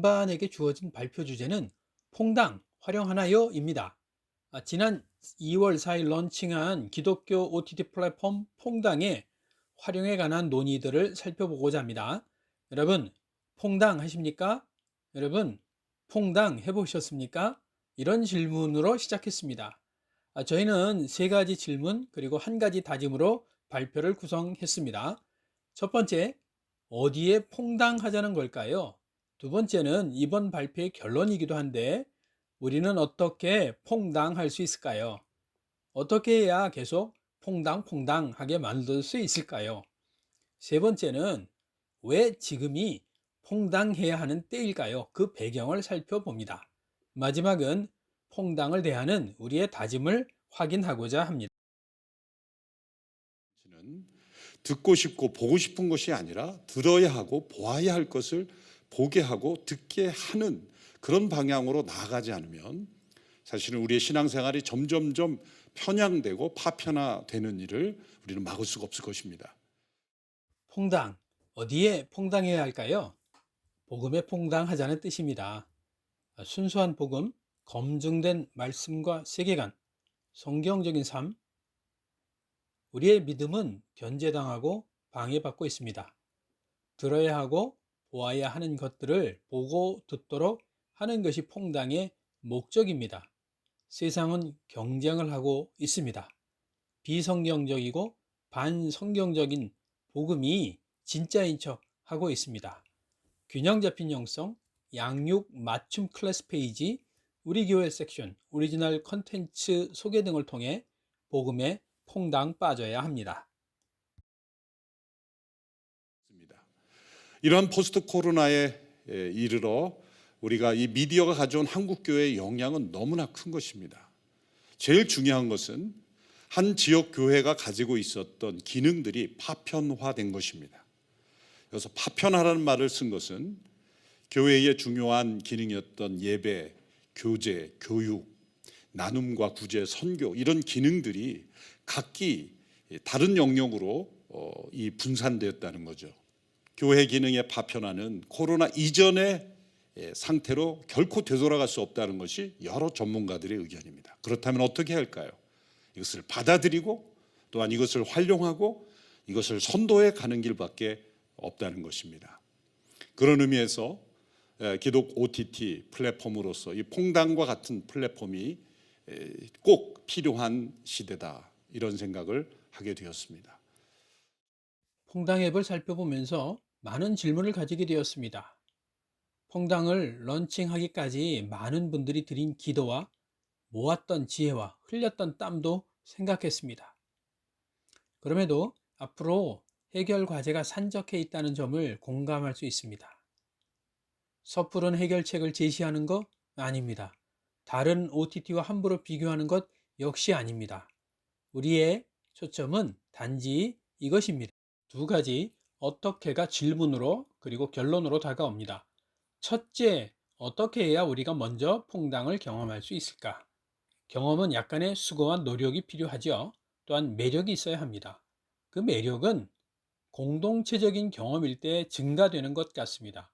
全반에게 주어진 발표 주제는 퐁당 활용하나요?입니다. 지난 2월 4일 런칭한 기독교 OTT 플랫폼 퐁당의 활용에 관한 논의들을 살펴보고자 합니다. 여러분, 퐁당 하십니까? 여러분, 퐁당 해보셨습니까? 이런 질문으로 시작했습니다. 저희는 세 가지 질문 그리고 한 가지 다짐으로 발표를 구성했습니다. 첫 번째, 어디에 퐁당하자는 걸까요? 두 번째는 이번 발표의 결론이기도 한데 우리는 어떻게 퐁당할 수 있을까요? 어떻게 해야 계속 퐁당퐁당하게 만들 수 있을까요? 세 번째는 왜 지금이 퐁당해야 하는 때일까요? 그 배경을 살펴봅니다. 마지막은 퐁당을 대하는 우리의 다짐을 확인하고자 합니다. 는 듣고 싶고 보고 싶은 것이 아니라 들어야 하고 보아야 할 것을 보게 하고 듣게 하는 그런 방향으로 나아가지 않으면 사실은 우리의 신앙생활이 점점점 편향되고 파편화되는 일을 우리는 막을 수가 없을 것입니다. 퐁당, 어디에 퐁당해야 할까요? 복음에 퐁당하자는 뜻입니다. 순수한 복음, 검증된 말씀과 세계관, 성경적인 삶, 우리의 믿음은 견제당하고 방해받고 있습니다. 들어야 하고 보아야 하는 것들을 보고 듣도록 하는 것이 퐁당의 목적입니다. 세상은 경쟁을 하고 있습니다. 비성경적이고 반성경적인 복음이 진짜인 척 하고 있습니다. 균형 잡힌 영성, 양육 맞춤 클래스 페이지, 우리 교회 섹션, 오리지널 컨텐츠 소개 등을 통해 복음에 퐁당 빠져야 합니다. 이러한 포스트 코로나에 이르러 우리가 이 미디어가 가져온 한국 교회의 영향은 너무나 큰 것입니다. 제일 중요한 것은 한 지역 교회가 가지고 있었던 기능들이 파편화된 것입니다. 그래서 파편화라는 말을 쓴 것은 교회의 중요한 기능이었던 예배, 교제, 교육, 나눔과 구제, 선교 이런 기능들이 각기 다른 영역으로 이 분산되었다는 거죠. 교회 기능의 파편화는 코로나 이전의 상태로 결코 되돌아갈 수 없다는 것이 여러 전문가들의 의견입니다. 그렇다면 어떻게 할까요? 이것을 받아들이고 또한 이것을 활용하고 이것을 선도해 가는 길밖에 없다는 것입니다. 그런 의미에서 기독 OTT 플랫폼으로서 이 퐁당과 같은 플랫폼이 꼭 필요한 시대다 이런 생각을 하게 되었습니다. 퐁당 앱을 살펴보면서 많은 질문을 가지게 되었습니다. 퐁당을 런칭하기까지 많은 분들이 드린 기도와 모았던 지혜와 흘렸던 땀도 생각했습니다. 그럼에도 앞으로 해결 과제가 산적해 있다는 점을 공감할 수 있습니다. 섣부른 해결책을 제시하는 것 아닙니다. 다른 OTT와 함부로 비교하는 것 역시 아닙니다. 우리의 초점은 단지 이것입니다. 두 가지 어떻게가 질문으로 그리고 결론으로 다가옵니다. 첫째, 어떻게 해야 우리가 먼저 퐁당을 경험할 수 있을까? 경험은 약간의 수고와 노력이 필요하죠. 또한 매력이 있어야 합니다. 그 매력은 공동체적인 경험일 때 증가되는 것 같습니다.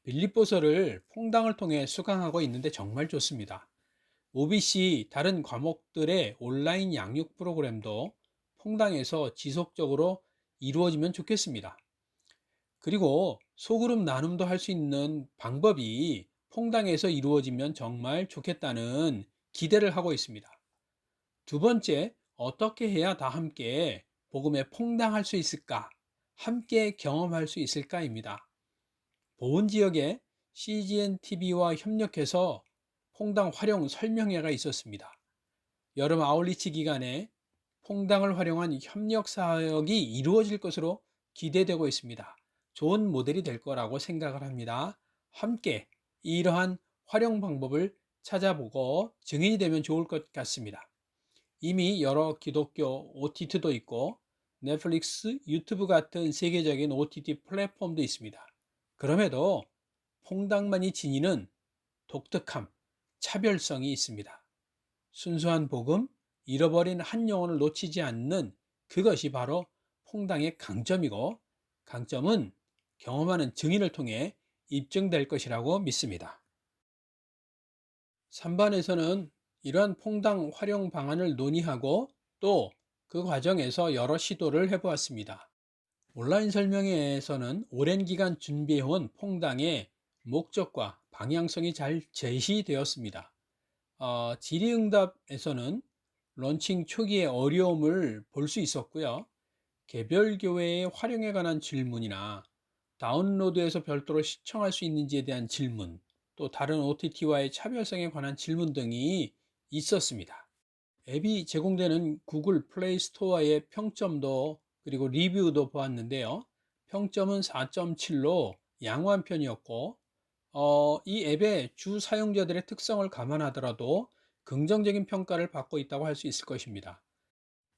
빌립보서를 퐁당을 통해 수강하고 있는데 정말 좋습니다. OBC 다른 과목들의 온라인 양육 프로그램도 퐁당에서 지속적으로 이루어지면 좋겠습니다. 그리고 소그룹 나눔도 할 수 있는 방법이 퐁당에서 이루어지면 정말 좋겠다는 기대를 하고 있습니다. 두 번째, 어떻게 해야 다 함께 복음에 퐁당할 수 있을까? 함께 경험할 수 있을까입니다. 보은 지역에 CGN TV와 협력해서 퐁당 활용 설명회가 있었습니다. 여름 아울리치 기간에 퐁당을 활용한 협력 사역이 이루어질 것으로 기대되고 있습니다. 좋은 모델이 될 거라고 생각을 합니다. 함께 이러한 활용 방법을 찾아보고 증인이 되면 좋을 것 같습니다. 이미 여러 기독교 OTT도 있고 넷플릭스, 유튜브 같은 세계적인 OTT 플랫폼도 있습니다. 그럼에도 퐁당만이 지니는 독특함, 차별성이 있습니다. 순수한 복음, 잃어버린 한 영혼을 놓치지 않는 그것이 바로 퐁당의 강점이고, 강점은 경험하는 증인을 통해 입증될 것이라고 믿습니다. 3반에서는 이러한 퐁당 활용 방안을 논의하고 또 그 과정에서 여러 시도를 해보았습니다. 온라인 설명회에서는 오랜 기간 준비해온 퐁당의 목적과 방향성이 잘 제시되었습니다. 질의응답에서는 런칭 초기의 어려움을 볼 수 있었고요. 개별 교회의 활용에 관한 질문이나 다운로드에서 별도로 시청할 수 있는지에 대한 질문, 또 다른 OTT와의 차별성에 관한 질문 등이 있었습니다. 앱이 제공되는 구글 플레이 스토어의 평점도 그리고 리뷰도 보았는데요. 평점은 4.7로 양호한 편이었고 이 앱의 주 사용자들의 특성을 감안하더라도 긍정적인 평가를 받고 있다고 할 수 있을 것입니다.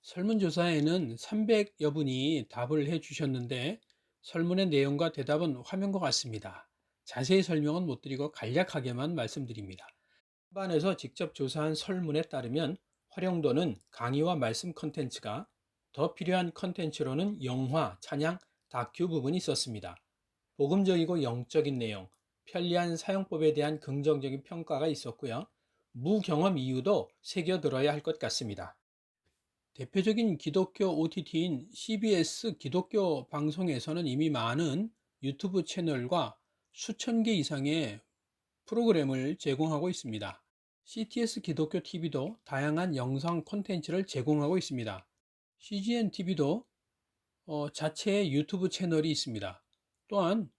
설문조사에는 300여 분이 답을 해 주셨는데 설문의 내용과 대답은 화면과 같습니다. 자세히 설명은 못 드리고 간략하게만 말씀드립니다. 반에서 직접 조사한 설문에 따르면 활용도는 강의와 말씀 컨텐츠가, 더 필요한 컨텐츠로는 영화, 찬양, 다큐 부분이 있었습니다. 복음적이고 영적인 내용, 편리한 사용법에 대한 긍정적인 평가가 있었고요. 무경험 이유도 새겨들어야 할 것 같습니다. 대표적인 기독교 OTT인 CBS 기독교 방송에서는 이미 많은 유튜브 채널과 수천 개 이상의 프로그램을 제공하고 있습니다. CTS 기독교 TV도 다양한 영상 콘텐츠를 제공하고 있습니다. CGN TV도 자체의 유튜브 채널이 있습니다. 또한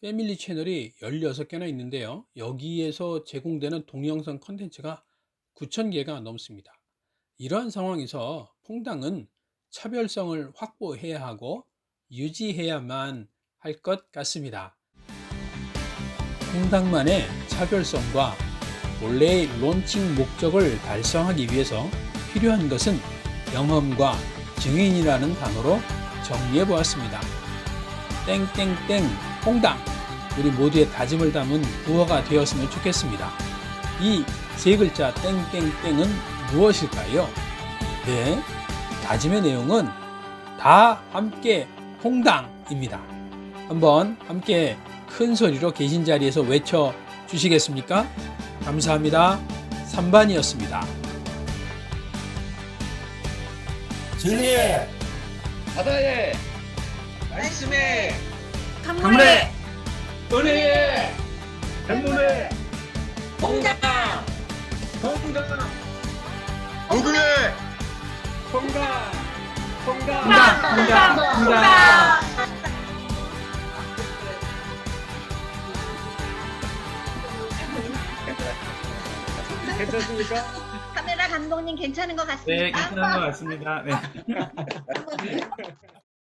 패밀리 채널이 16개나 있는데요. 여기에서 제공되는 동영상 콘텐츠가 9,000개가 넘습니다. 이러한 상황에서 퐁당은 차별성을 확보해야 하고 유지해야만 할 것 같습니다. 퐁당만의 차별성과 원래의 론칭 목적을 달성하기 위해서 필요한 것은 경험과 증인이라는 단어로 정리해 보았습니다. 땡땡땡 퐁당, 우리 모두의 다짐을 담은 구호가 되었으면 좋겠습니다. 이 세 글자 땡땡땡은 무엇일까요? 네, 다짐의 내용은 다 함께 퐁당입니다. 한번 함께 큰 소리로 계신 자리에서 외쳐 주시겠습니까? 감사합니다. 3반이었습니다. 진리의 바다에 말씀에 강물의 은혜에 백문에 공장 건강 누구의 건강 괜찮습니까? 카메라 감독님 괜찮은 것 같습니다. 네, 괜찮은 것 같습니다. 네.